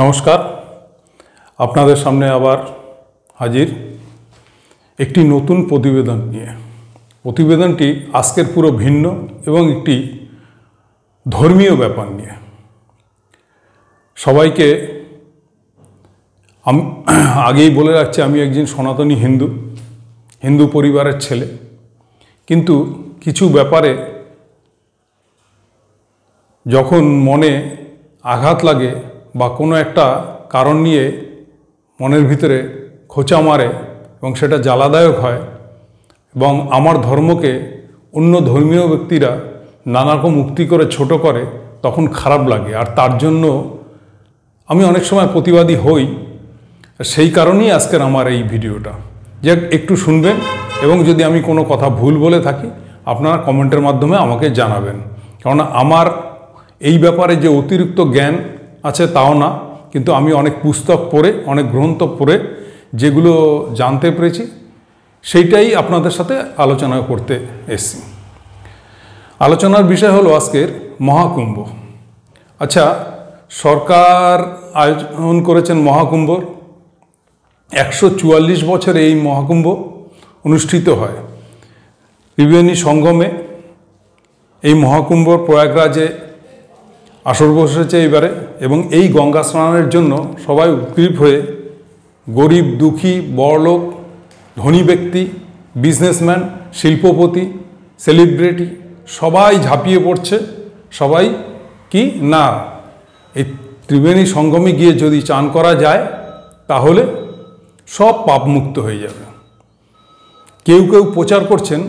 নমস্কার, আপনাদের সামনে আবার হাজির একটি নতুন প্রতিবেদন নিয়ে। প্রতিবেদনটি আজকের পুরো ভিন্ন এবং একটি ধর্মীয় ব্যাপার নিয়ে। সবাইকে আমি আগেই বলে রাখছি, আমি একজন সনাতনী হিন্দু পরিবারের ছেলে, কিন্তু কিছু ব্যাপারে যখন মনে আঘাত লাগে বা কোনো একটা কারণ নিয়ে মনের ভিতরে খোঁচা মারে এবং সেটা জ্বালাদায়ক হয় এবং আমার ধর্মকে অন্য ধর্মীয় ব্যক্তিরা নানা রকম উক্তি করে ছোট করে, তখন খারাপ লাগে। আর তার জন্য আমি অনেক সময় প্রতিবাদী হই। সেই কারণেই আজকের আমার এই ভিডিওটা, যে একটু শুনবেন এবং যদি আমি কোনো কথা ভুল বলে থাকি আপনারা কমেন্টের মাধ্যমে আমাকে জানাবেন। কারণ আমার এই ব্যাপারে যে অতিরিক্ত জ্ঞান আছে তাও না, কিন্তু আমি অনেক পুস্তক পড়ে, অনেক গ্রন্থ পড়ে যেগুলো জানতে পেরেছি সেইটাই আপনাদের সাথে আলোচনা করতে এসেছি। আলোচনার বিষয় হলো আজকের মহাকুম্ভ। আচ্ছা, সরকার আয়োজন করেছেন মহাকুম্ভর 144 বছরে এই মহাকুম্ভ অনুষ্ঠিত হয়। ত্রিবেণী সঙ্গমে এই মহাকুম্ভ প্রয়াগরাজে আসর বসেছে এবারে, এবং এই গঙ্গা স্নানের জন্য সবাই উদ্গ্রীব হয়ে গরিব, দুঃখী, বড়লোক, ধনী ব্যক্তি, বিজনেসম্যান, শিল্পপতি, সেলিব্রিটি সবাই ঝাঁপিয়ে পড়ছে। সবাই কি না, এই ত্রিবেণী সঙ্গমে গিয়ে যদি চান করা যায় তাহলে সব পাপমুক্ত হয়ে যাবে। কেউ কেউ প্রচার করছেন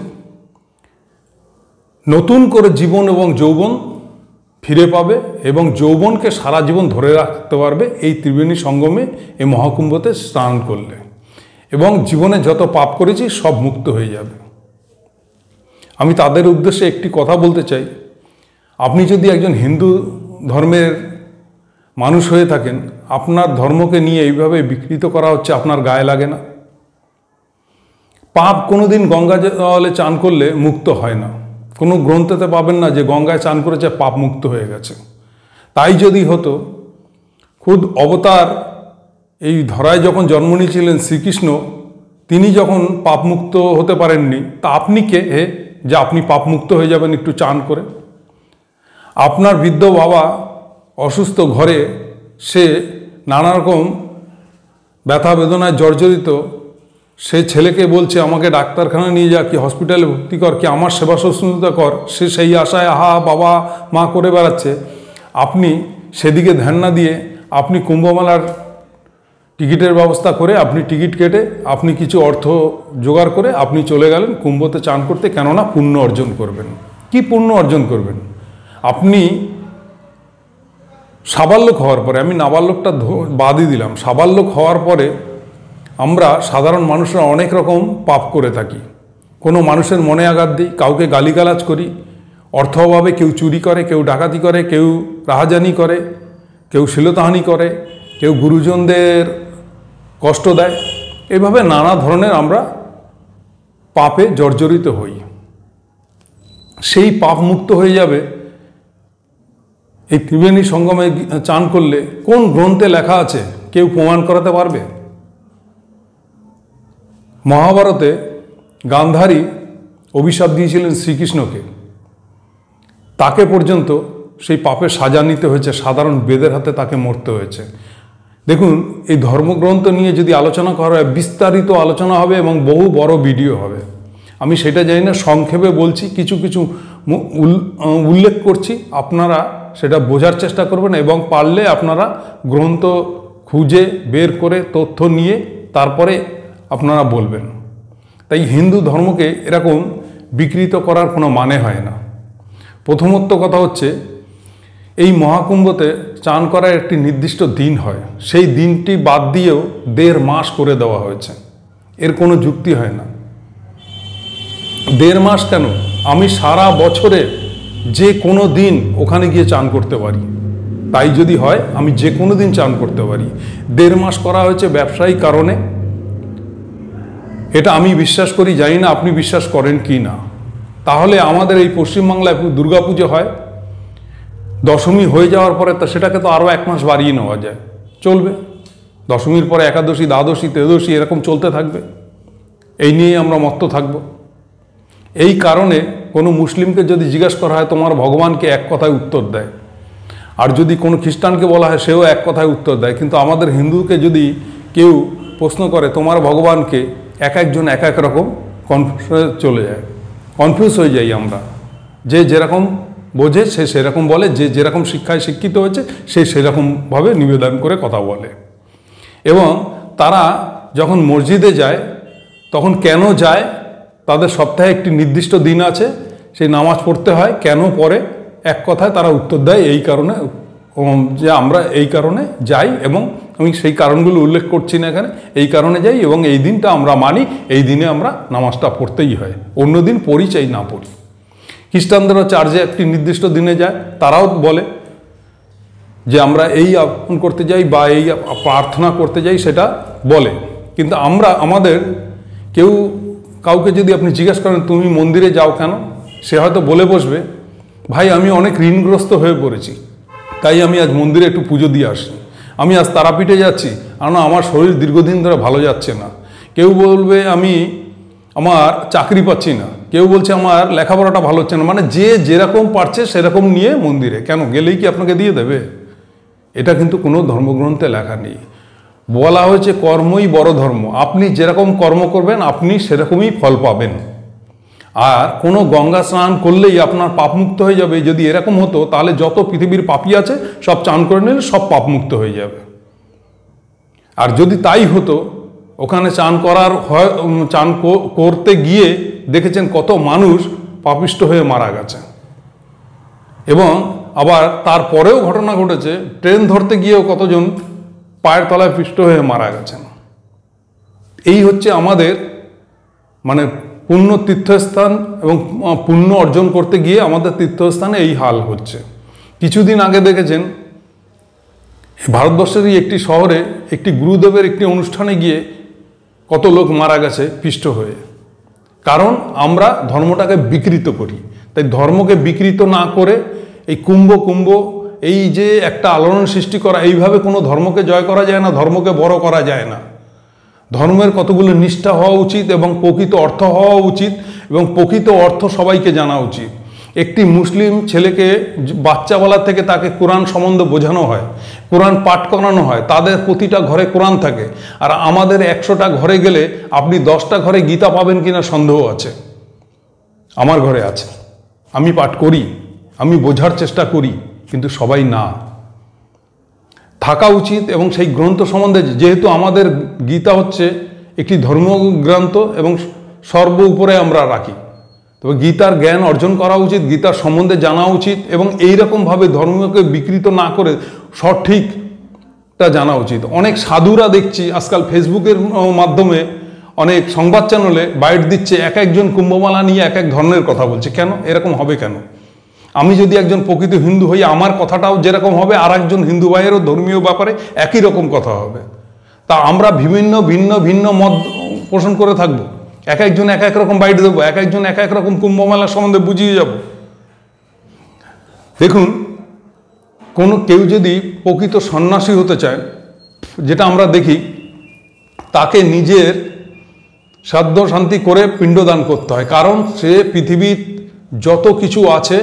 নতুন করে জীবন এবং যৌবন ফিরে পাবে এবং যৌবনকে সারা জীবন ধরে রাখতে পারবে এই ত্রিবেণী সঙ্গমে, এই মহাকুম্ভতে স্নান করলে, এবং জীবনে যত পাপ করেছি সব মুক্ত হয়ে যাবে। আমি তাদের উদ্দেশ্যে একটি কথা বলতে চাই, আপনি যদি একজন হিন্দু ধর্মের মানুষ হয়ে থাকেন, আপনার ধর্মকে নিয়ে এইভাবে বিকৃত করা হচ্ছে, আপনার গায়ে লাগে না? পাপ কোনোদিন গঙ্গা জলে চান করলে মুক্ত হয় না। কোনো গ্রন্থতে পাবেন না যে গঙ্গায় চান করেছে পাপ মুক্ত হয়ে গেছে। তাই যদি হতো, খুদ অবতার এই ধরায় যখন জন্ম নিয়েছিলেন শ্রীকৃষ্ণ, তিনি যখন পাপমুক্ত হতে পারেননি, তা আপনি কে যে আপনি পাপমুক্ত হয়ে যাবেন একটু চান করে? আপনার বৃদ্ধ বাবা অসুস্থ ঘরে, সে নানা রকম ব্যথা বেদনায় জর্জরিত, সে ছেলেকে বলছে আমাকে ডাক্তারখানা নিয়ে যা, কি হসপিটালে ভর্তি কর, কি আমার সেবা শুশ্রূষা কর, সে সেই আশায় আহা বাবা মা করে বেড়াচ্ছে। আপনি সেদিকে ধ্যান না দিয়ে আপনি কুম্ভমেলার টিকিটের ব্যবস্থা করে, আপনি টিকিট কেটে আপনি কিছু অর্থ জোগাড় করে আপনি চলে গেলেন কুম্ভতে চান করতে, কেননা পুণ্য অর্জন করবেন। কি পুণ্য অর্জন করবেন? আপনি সাবাল্যক হওয়ার পরে, আমি নাবাল্যকটা বাদই দিলাম, সাবাল্যক হওয়ার পরে আমরা সাধারণ মানুষরা অনেক রকম পাপ করে থাকি। কোনো মানুষের মনে আঘাত দিই, কাউকে গালিগালাজ করি, অর্থ অভাবে কেউ চুরি করে, কেউ ডাকাতি করে, কেউ রাহাজানি করে, কেউ শ্লীলতাহানি করে, কেউ গুরুজনদের কষ্ট দেয়। এভাবে নানা ধরনের আমরা পাপে জর্জরিত হই। সেই পাপ মুক্ত হয়ে যাবে এই ত্রিবেণী সঙ্গমে চান করলে। কোন গ্রন্থে লেখা আছে কেউ প্রমাণ করাতে পারবে? মহাভারতে গান্ধারী অভিশাপ দিয়েছিলেন শ্রীকৃষ্ণকে, তাকে পর্যন্ত সেই পাপের সাজা নিতে হয়েছে, সাধারণ বেদের হাতে তাকে মরতে হয়েছে। দেখুন, এই ধর্মগ্রন্থ নিয়ে যদি আলোচনা করা হয়, বিস্তারিত আলোচনা হবে এবং বহু বড় ভিডিও হবে। আমি সেটা জানি না, সংক্ষেপে বলছি, কিছু কিছু উল্লেখ করছি, আপনারা সেটা বোঝার চেষ্টা করবেন এবং পারলে আপনারা গ্রন্থ খুঁজে বের করে তথ্য নিয়ে তারপরে আপনারা বলবেন। তাই হিন্দু ধর্মকে এরকম বিকৃত করার কোনো মানে হয় না। প্রথমত কথা হচ্ছে, এই মহাকুম্ভতে চান করার একটি নির্দিষ্ট দিন হয়, সেই দিনটি বাদ দিয়েও 1.5 মাস করে দেওয়া হয়েছে। এর কোনো যুক্তি হয় না। 1.5 মাস কেন? আমি সারা বছরে যে কোনো দিন ওখানে গিয়ে চান করতে পারি। তাই যদি হয় আমি যে কোনো দিন চান করতে পারি। 1.5 মাস করা হয়েছে ব্যবসায়িক কারণে, এটা আমি বিশ্বাস করি, জানি না আপনি বিশ্বাস করেন কি না। তাহলে আমাদের এই পশ্চিমবাংলায় দুর্গাপুজো হয়, দশমী হয়ে যাওয়ার পরে তা সেটাকে তো আরও 1 মাস বাড়িয়ে নেওয়া যায়। চলবে, দশমীর পরে একাদশী, দ্বাদশী, ত্রয়োদশী এরকম চলতে থাকবে, এই নিয়েই আমরা মত্ত থাকব। এই কারণে কোনো মুসলিমকে যদি জিজ্ঞাসা করা হয় তোমার ভগবানকে, এক কথায় উত্তর দেয়। আর যদি কোনো খ্রিস্টানকে বলা হয় সেও এক কথায় উত্তর দেয়। কিন্তু আমাদের হিন্দুকে যদি কেউ প্রশ্ন করে তোমার ভগবানকে, এক একজন এক এক রকম কনফিউজ চলে যায়, কনফিউজ হয়ে যাই আমরা। যে যেরকম বোঝে সে সেরকম বলে, যে যেরকম শিক্ষায় শিক্ষিত হয়েছে সে সেরকমভাবে নিবেদন করে কথা বলে। এবং তারা যখন মসজিদে যায় তখন কেন যায়, তাদের সপ্তাহে একটি নির্দিষ্ট দিন আছে, সেই নামাজ পড়তে হয়, কেন পড়ে, এক কথায় তারা উত্তর দেয় এই কারণে যে আমরা এই কারণে যাই, এবং আমি সেই কারণগুলো উল্লেখ করছি না এখানে, এই কারণে যাই এবং এই দিনটা আমরা মানি, এই দিনে আমরা নামাজটা পড়তেই হয়, অন্য দিন পড়ি চাই না পড়ি। খ্রিস্টানদেরও চার্চে একটি নির্দিষ্ট দিনে যায়, তারাও বলে যে আমরা এই আপন করতে যাই বা এই প্রার্থনা করতে যাই, সেটা বলে। কিন্তু আমরা আমাদের কাউকে যদি আপনি জিজ্ঞেস করেন তুমি মন্দিরে যাও কেন, সে হয়তো বলে বসবে ভাই আমি অনেক ঋণগ্রস্ত হয়ে পড়েছি, তাই আমি আজ মন্দিরে একটু পুজো দিয়ে আসি। আমি আজ তারাপীঠে যাচ্ছি কারণ আমার শরীর দীর্ঘদিন ধরে ভালো যাচ্ছে না। কেউ বলবে আমার চাকরি পাচ্ছি না, কেউ বলছে আমার লেখাপড়াটা ভালো হচ্ছে না। মানে যে যেরকম পারছে সেরকম নিয়ে মন্দিরে, কেন গেলেই কি আপনাকে দিয়ে দেবে? এটা কিন্তু কোনো ধর্মগ্রন্থে লেখা নেই। বলা হয়েছে কর্মই বড় ধর্ম, আপনি যেরকম কর্ম করবেন আপনি সেরকমই ফল পাবেন। আর কোনো গঙ্গা স্নান করলেই আপনার পাপমুক্ত হয়ে যাবে, যদি এরকম হতো তাহলে যত পৃথিবীর পাপী আছে সব চান করে নিলে সব পাপমুক্ত হয়ে যাবে। আর যদি তাই হতো, ওখানে চান করতে গিয়ে দেখেছেন কত মানুষ পাপিষ্ট হয়ে মারা গেছে, এবং আবার তারপরেও ঘটনা ঘটেছে ট্রেন ধরতে গিয়েও কতজন পায়ের তলায় পিষ্ট হয়ে মারা গেছেন। এই হচ্ছে আমাদের মানে পুণ্য তীর্থস্থান, এবং পুণ্য অর্জন করতে গিয়ে আমাদের তীর্থস্থানে এই হাল হচ্ছে। কিছুদিন আগে দেখেছেন ভারতবর্ষেরই একটি শহরে একটি গুরুদেবের একটি অনুষ্ঠানে গিয়ে কত লোক মারা গেছে পিষ্ট হয়ে, কারণ আমরা ধর্মটাকে বিকৃত করি। তাই ধর্মকে বিকৃত না করে এই কুম্ভ এই যে একটা আলোড়ন সৃষ্টি করা, এইভাবে কোনো ধর্মকে জয় করা যায় না, ধর্মকে বড় করা যায় না। ধর্মের কতগুলো নিষ্ঠা হওয়া উচিত এবং প্রকৃত অর্থ হওয়া উচিত, এবং প্রকৃত অর্থ সবাইকে জানা উচিত। একটি মুসলিম ছেলেকে বাচ্চাবেলা থেকে তাকে কোরআন সম্বন্ধে বোঝানো হয়, কোরআন পাঠ করানো হয়, তাদের প্রতিটা ঘরে কোরআন থাকে। আর আমাদের 100টা ঘরে গেলে আপনি 10টা ঘরে গীতা পাবেন কিনা সন্দেহ আছে। আমার ঘরে আছে, আমি পাঠ করি, আমি বোঝার চেষ্টা করি, কিন্তু সবাই না। থাকা উচিত। এবং সেই গ্রন্থ সম্বন্ধে, যেহেতু আমাদের গীতা হচ্ছে একটি ধর্মগ্রন্থ এবং সর্ব উপরে আমরা রাখি, তবে গীতার জ্ঞান অর্জন করা উচিত, গীতার সম্বন্ধে জানা উচিত, এবং এইরকমভাবে ধর্মকে বিকৃত না করে সঠিকটা জানা উচিত। অনেক সাধুরা দেখছি আজকাল ফেসবুকের মাধ্যমে অনেক সংবাদ চ্যানেলে বাইট দিচ্ছে, এক একজন কুম্ভমেলা নিয়ে এক এক ধর্মের কথা বলছে। কেন এরকম হবে? কেন আমি যদি একজন প্রকৃত হিন্দু হই, আমার কথাটাও যেরকম হবে আর একজন হিন্দু ভাইয়েরও ধর্মীয় ব্যাপারে একই রকম কথা হবে। তা আমরা ভিন্ন ভিন্ন মত পোষণ করে থাকবো, এক একজন এক এক রকম বাইট দেবো, এক একজন এক এক রকম কুম্ভমেলার সম্বন্ধে বুঝিয়ে যাব। দেখুন, কেউ যদি প্রকৃত সন্ন্যাসী হতে চায়, যেটা আমরা দেখি, তাকে নিজের সাধ্য শান্তি করে পিণ্ডদান করতে হয়। কারণ সে পৃথিবীর যত কিছু আছে,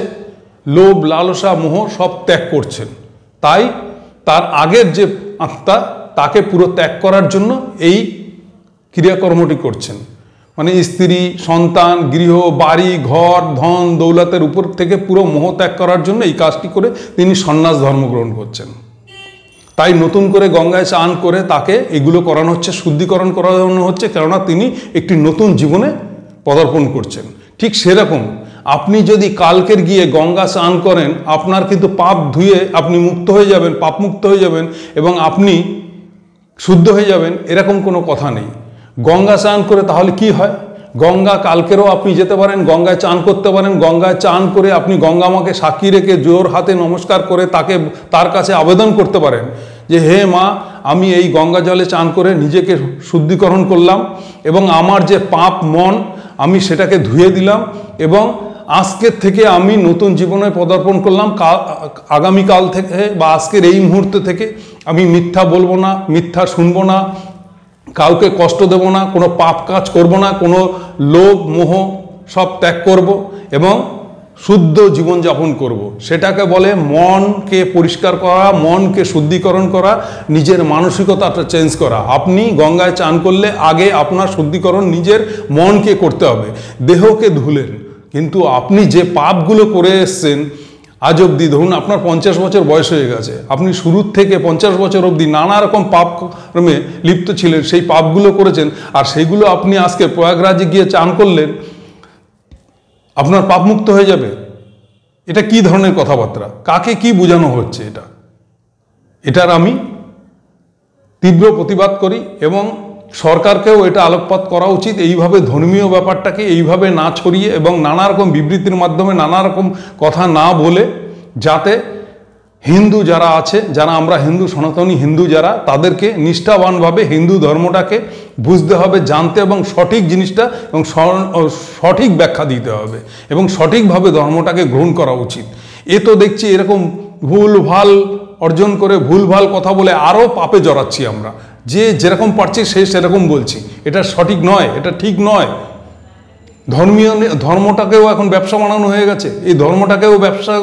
লোভ লালসা মোহ সব ত্যাগ করছেন। তাই তার আগের যে আত্মা, তাকে পুরো ত্যাগ করার জন্য এই ক্রিয়াকর্মটি করছেন। মানে স্ত্রী, সন্তান, গৃহ, বাড়ি, ঘর, ধন দৌলতের উপর থেকে পুরো মোহ ত্যাগ করার জন্য এই কাজটি করে তিনি সন্ন্যাস ধর্ম গ্রহণ করছেন। তাই নতুন করে গঙ্গায় স্নান করে তাকে এগুলো করানো হচ্ছে, শুদ্ধিকরণ করানো হচ্ছে, কেননা তিনি একটি নতুন জীবনে পদার্পণ করছেন। ঠিক সেরকম আপনি যদি কালকের গিয়ে গঙ্গা স্নান করেন, আপনার কিন্তু পাপ ধুয়ে আপনি মুক্ত হয়ে যাবেন, পাপ মুক্ত হয়ে যাবেন এবং আপনি শুদ্ধ হয়ে যাবেন, এরকম কোনো কথা নেই। গঙ্গা স্নান করে তাহলে কি হয়? গঙ্গা কালকেরও আপনি যেতে পারেন, গঙ্গায় চান করতে পারেন। গঙ্গায় চান করে আপনি গঙ্গা মাকে সাক্ষী রেখে জোর হাতে নমস্কার করে তার কাছে আবেদন করতে পারেন যে হে মা, আমি এই গঙ্গা জলে চান করে নিজেকে শুদ্ধিকরণ করলাম এবং আমার যে পাপ মন আমি সেটাকে ধুয়ে দিলাম, এবং আজকের থেকে আমি নতুন জীবনে পদার্পণ করলাম। আগামীকাল থেকে বা আজকের এই মুহূর্ত থেকে আমি মিথ্যা বলবো না, মিথ্যা শুনবো না, কাউকে কষ্ট দেব না, কোনো পাপ কাজ করব না, কোনো লোভ মোহ সব ত্যাগ করব এবং শুদ্ধ জীবনযাপন করব। সেটাকে বলে মনকে পরিষ্কার করা, মনকে শুদ্ধিকরণ করা, নিজের মানসিকতাটা চেঞ্জ করা। আপনি গঙ্গায় চান করলে আগে আপনার শুদ্ধিকরণ নিজের মনকে করতে হবে। দেহকে ধুলেন, কিন্তু আপনি যে পাপগুলো করে এসছেন আজ অবধি, ধরুন আপনার 50 বছর বয়স হয়ে গেছে, আপনি শুরুর থেকে 50 বছর অবধি নানা রকম পাপ কর্মে লিপ্ত ছিলেন, সেই পাপগুলো করেছেন, আর সেইগুলো আপনি আজকে প্রয়াগরাজে গিয়ে চান করলেন, আপনার পাপমুক্ত হয়ে যাবে। এটা কি ধরনের কথাবার্তা? কাকে কি বোঝানো হচ্ছে? এটার আমি তীব্র প্রতিবাদ করি এবং সরকারকেও এটা আলোকপাত করা উচিত। এইভাবে ধর্মীয় ব্যাপারটাকে এইভাবে না ছড়িয়ে এবং নানা রকম বিবৃতির মাধ্যমে নানা রকম কথা না বলে, যাতে হিন্দু যারা আছে, যারা আমরা হিন্দু, সনাতনী হিন্দু যারা, তাদেরকে নিষ্ঠাবানভাবে হিন্দু ধর্মটাকে বুঝতে হবে, জানতে এবং সঠিক জিনিসটা এবং সঠিক ব্যাখ্যা দিতে হবে এবং সঠিকভাবে ধর্মটাকে গ্রহণ করা উচিত। এ তো দেখছি এরকম ভুলভাল অর্জন করে, ভুলভাল কথা বলে আরও পাপে জড়াচ্ছি আমরা। যে যেরকম পারছি সে সেরকম বলছি, এটা সঠিক নয়, এটা ঠিক নয়। ধর্মটাকেও এখন ব্যবসা বানানো হয়ে গেছে, এই ধর্মটাকেও ব্যবসার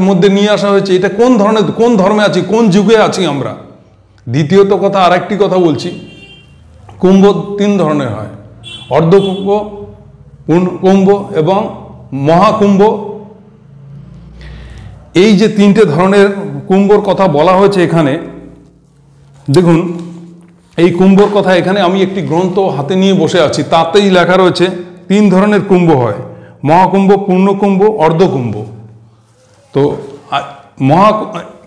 মধ্যে নিয়ে আসা হয়েছে। এটা কোন ধর্মে আছি, কোন যুগে আছি আমরা? দ্বিতীয়ত কথা, আরেকটি কথা বলছি, কুম্ভ 3 ধরনের হয়, অর্ধকুম্ভ, কুম্ভ এবং মহাকুম্ভ। এই যে 3টে ধরনের কুম্ভর কথা বলা হয়েছে এখানে, দেখুন এই কুম্ভর কথা এখানে আমি একটি গ্রন্থ হাতে নিয়ে বসে আছি, তাতেই লেখা রয়েছে 3 ধরনের কুম্ভ হয়, মহাকুম্ভ, পূর্ণকুম্ভ, অর্ধকুম্ভ। তো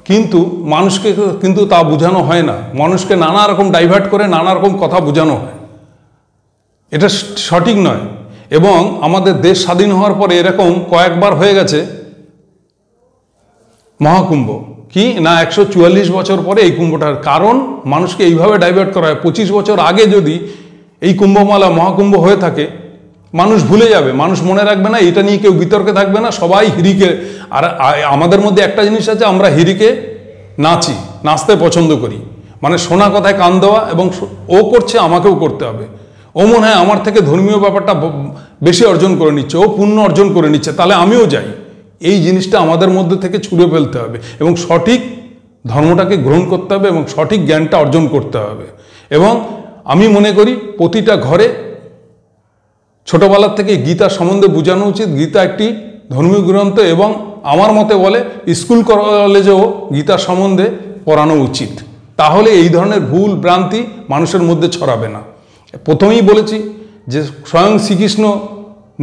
কিন্তু মানুষকে কিন্তু তা বোঝানো হয় না, মানুষকে নানা রকম ডাইভার্ট করে নানা রকম কথা বোঝানো হয়। এটা সঠিক নয়। এবং আমাদের দেশ স্বাধীন হওয়ার পরে এরকম কয়েকবার হয়ে গেছে মহাকুম্ভ, কি না 144 বছর পরে এই কুম্ভটার কারণ মানুষকে এইভাবে ডাইভার্ট করা হয়। 25 বছর আগে যদি এই কুম্ভমেলা মহাকুম্ভ হয়ে থাকে, মানুষ ভুলে যাবে, মানুষ মনে রাখবে না, এটা নিয়ে কেউ বিতর্কে থাকবে না, সবাই হিরিকে। আর আমাদের মধ্যে একটা জিনিস আছে, আমরা হিরিকে নাচতে পছন্দ করি, মানে শোনা কথায় কান দেওয়া, এবং ও করছে আমাকেও করতে হবে, ও মনে হয় আমার থেকে ধর্মীয় ব্যাপারটা বেশি অর্জন করে নিচ্ছে, ও পুণ্য অর্জন করে নিচ্ছে, তাহলে আমিও যাই। এই জিনিসটা আমাদের মধ্যে থেকে ছুঁড়ে ফেলতে হবে এবং সঠিক ধর্মটাকে গ্রহণ করতে হবে এবং সঠিক জ্ঞানটা অর্জন করতে হবে। এবং আমি মনে করি প্রতিটা ঘরে ছোটবেলার থেকে গীতা সম্বন্ধে বোঝানো উচিত। গীতা একটি ধর্মীয় গ্রন্থ এবং আমার মতে বলে স্কুল কলেজেও গীতা সম্বন্ধে পড়ানো উচিত, তাহলে এই ধরনের ভুল ভ্রান্তি মানুষের মধ্যে ছড়াবে না। প্রথমেই বলেছি যে স্বয়ং শ্রীকৃষ্ণ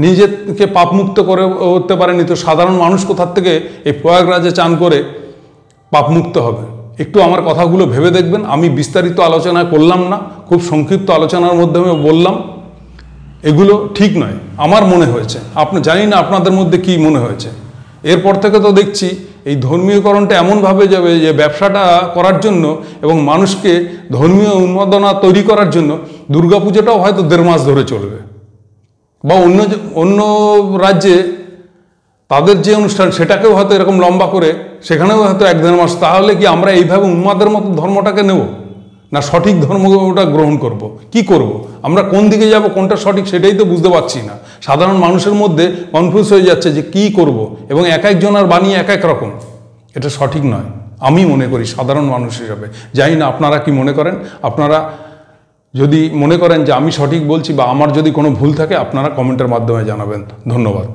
নিজেকে পাপমুক্ত করতে পারেনি, তো সাধারণ মানুষ কোথার থেকে এই প্রয়াগরাজে চান করে পাপমুক্ত হবে? একটু আমার কথাগুলো ভেবে দেখবেন। আমি বিস্তারিত আলোচনা করলাম না, খুব সংক্ষিপ্ত আলোচনার মাধ্যমে বললাম। এগুলো ঠিক নয় আমার মনে হয়েছে, জানি না আপনাদের মধ্যে কি মনে হয়েছে। এরপর থেকে তো দেখছি এই ধর্মীয়করণটা এমনভাবে যাবে যে ব্যবসাটা করার জন্য এবং মানুষকে ধর্মীয় উন্মাদনা তৈরি করার জন্য দুর্গাপুজোটাও হয়তো 1.5 মাস ধরে চলবে, বা অন্য রাজ্যে তাদের যে অনুষ্ঠান সেটাকেও হয়তো এরকম লম্বা করে সেখানেও হয়তো 1-1.5 মাস। তাহলে কি আমরা এইভাবে উন্মাদের মতো ধর্মটাকে নেব, না সঠিক ধর্মটা গ্রহণ করব? কি করব আমরা, কোন দিকে যাব, কোনটা সঠিক সেটাই তো বুঝতে পারছি না। সাধারণ মানুষের মধ্যে কনফিউজ হয়ে যাচ্ছে যে কি করব, এবং এক একজনের বাণী এক এক রকম। এটা সঠিক নয় আমি মনে করি সাধারণ মানুষ হিসাবে। জানি না আপনারা কি মনে করেন। আপনারা যদি মনে করেন যে আমি সঠিক বলছি বা আমার যদি কোনো ভুল থাকে, আপনারা কমেন্টের মাধ্যমে জানাবেন। ধন্যবাদ।